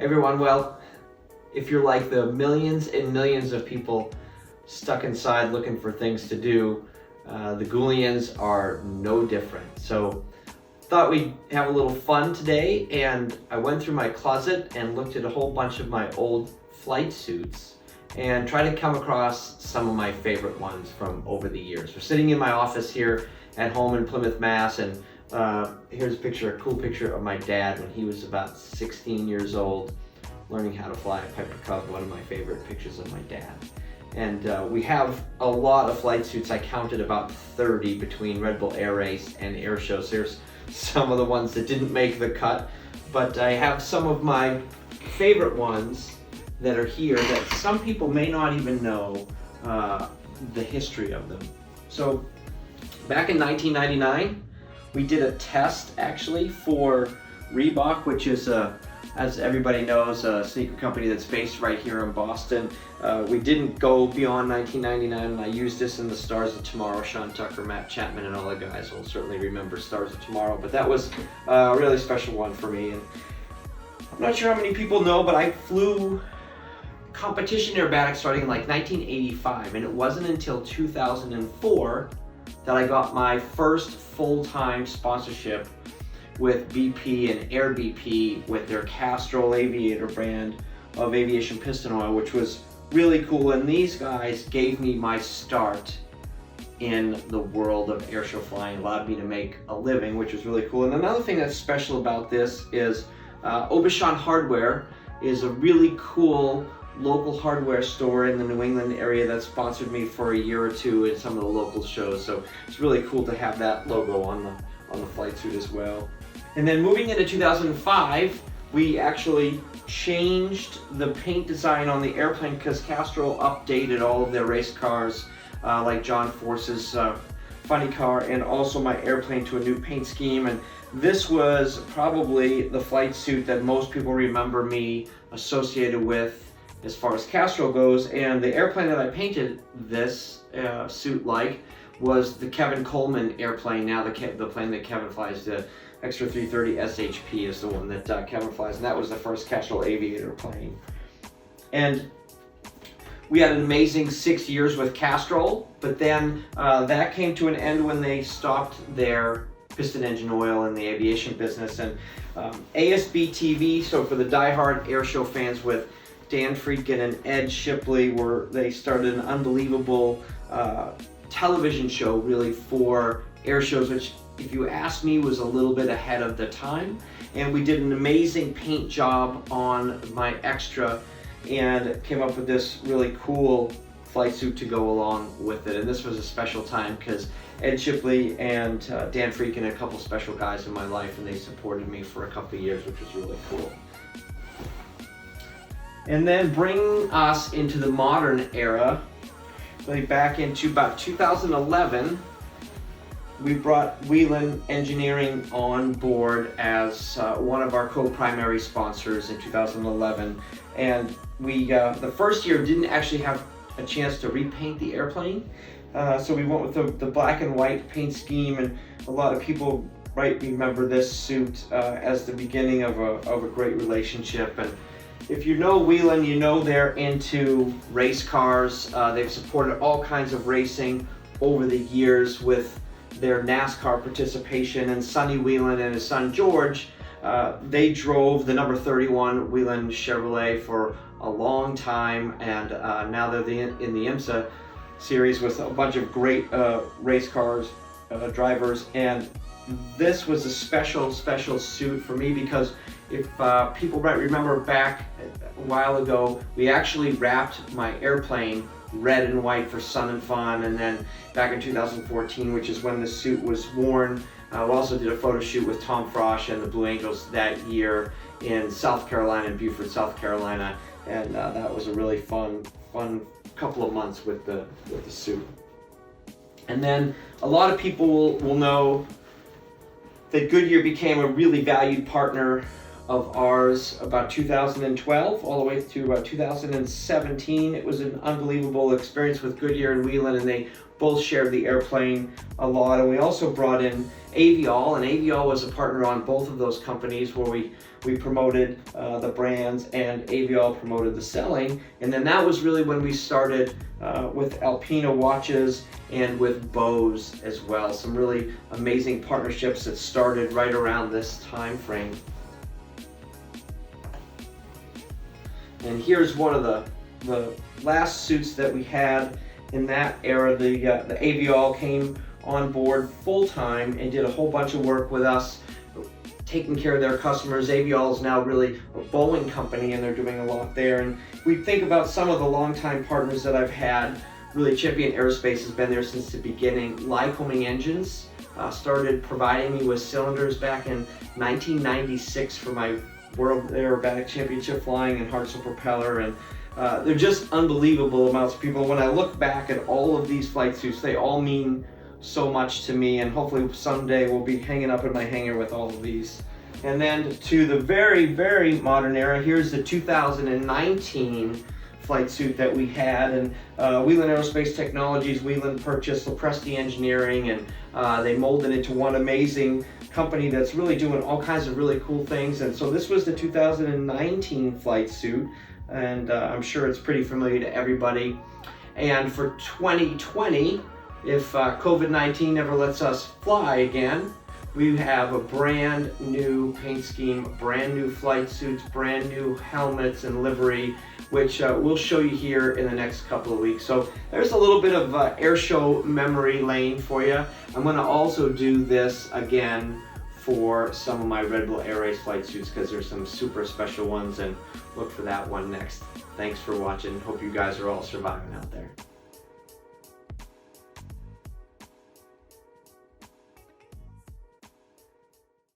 Everyone, well, if you're like the millions and millions of people stuck inside looking for things to do, the Goulians are no different. So thought we'd have a little fun today, and I went through my closet and looked at a whole bunch of my old flight suits and tried to come across some of my favorite ones from over the years. We're sitting in my office here at home in Plymouth, Mass, and here's a cool picture of my dad when he was about 16 years old, learning how to fly a Piper Cub, one of my favorite pictures of my dad. And we have a lot of flight suits. I counted about 30 between Red Bull Air Race and air shows. There's some of the ones that didn't make the cut, but I have some of my favorite ones that are here that some people may not even know the history of them. So back in 1999, we did a test actually for Reebok, which is as everybody knows, a sneaker company that's based right here in Boston. We didn't go beyond 1999, and I used this in the Stars of Tomorrow. Sean Tucker, Matt Chapman, and all the guys will certainly remember Stars of Tomorrow, but that was a really special one for me. And I'm not sure how many people know, but I flew competition aerobatics starting in like 1985, and it wasn't until 2004 that I got my first full-time sponsorship with BP and Air BP with their Castrol Aviator brand of aviation piston oil, which was really cool. And these guys gave me my start in the world of airshow flying, allowed me to make a living, which was really cool. And another thing that's special about this is Aubuchon Hardware is a really cool local hardware store in the New England area that sponsored me for a year or two at some of the local shows. So it's really cool to have that logo on the flight suit as well. And then moving into 2005, we actually changed the paint design on the airplane because Castrol updated all of their race cars, like John Force's funny car, and also my airplane to a new paint scheme. And this was probably the flight suit that most people remember me associated with as far as Castrol goes. And the airplane that I painted this suit like was the Kevin Coleman airplane. Now the plane that Kevin flies, the Extra 330 SHP, is the one that Kevin flies, and that was the first Castrol Aviator plane. And we had an amazing 6 years with Castrol, but then that came to an end when they stopped their piston engine oil in the aviation business. And ASB TV, so for the diehard airshow fans with Dan Friedkin and Ed Shipley, they started an unbelievable television show really for air shows, which, if you ask me, was a little bit ahead of the time. And we did an amazing paint job on my extra and came up with this really cool flight suit to go along with it. And this was a special time because Ed Shipley and Dan Friedkin, a couple special guys in my life, and they supported me for a couple of years, which was really cool. And then bring us into the modern era, really back into about 2011, we brought Goulian Engineering on board as one of our co-primary sponsors in 2011. And we, the first year, didn't actually have a chance to repaint the airplane. So we went with the black and white paint scheme, and a lot of people remember this suit as the beginning of a great relationship. And if you know Goulian, you know they're into race cars. They've supported all kinds of racing over the years with their NASCAR participation. And Sonny Goulian and his son George, they drove the number 31 Goulian Chevrolet for a long time, and now they're in the IMSA series with a bunch of great race cars drivers. And this was a special suit for me because if people might remember back a while ago, we actually wrapped my airplane red and white for Sun and Fun, and then back in 2014, which is when the suit was worn, we also did a photo shoot with Tom Frosch and the Blue Angels that year in South Carolina, in Beaufort, South Carolina, and that was a really fun couple of months with the suit. And then a lot of people will know that Goodyear became a really valued partner of ours about 2012 all the way to 2017. It was an unbelievable experience with Goodyear and Goulian, and they both shared the airplane a lot. And we also brought in Aviol, and Aviol was a partner on both of those companies, where we we promoted the brands and Aviall promoted the selling. And then that was really when we started with Alpina watches and with Bose as well. Some really amazing partnerships that started right around this time frame. And here's one of the last suits that we had in that era. The Aviall came on board full-time and did a whole bunch of work with us, taking care of their customers. Aviall is now really a Boeing company, and they're doing a lot there. And we think about some of the longtime partners that I've had. Really, Champion Aerospace has been there since the beginning. Lycoming Engines started providing me with cylinders back in 1996 for my World Aerobatic Championship flying and Hartzell propeller, and they're just unbelievable amounts of people. When I look back at all of these flight suits, they all mean so much to me, and hopefully someday we'll be hanging up in my hangar with all of these. And then to the very, very modern era, here's the 2019 flight suit that we had, and Whelan Aerospace Technologies, Whelan purchased Lopresti Engineering, and they molded it into one amazing company that's really doing all kinds of really cool things. And so this was the 2019 flight suit, and I'm sure it's pretty familiar to everybody. And for 2020, if COVID-19 never lets us fly again, we have a brand new paint scheme, brand new flight suits, brand new helmets and livery, which we'll show you here in the next couple of weeks. So there's a little bit of air show memory lane for you. I'm going to also do this again for some of my Red Bull Air Race flight suits, because there's some super special ones, and look for that one next. Thanks for watching. Hope you guys are all surviving out there.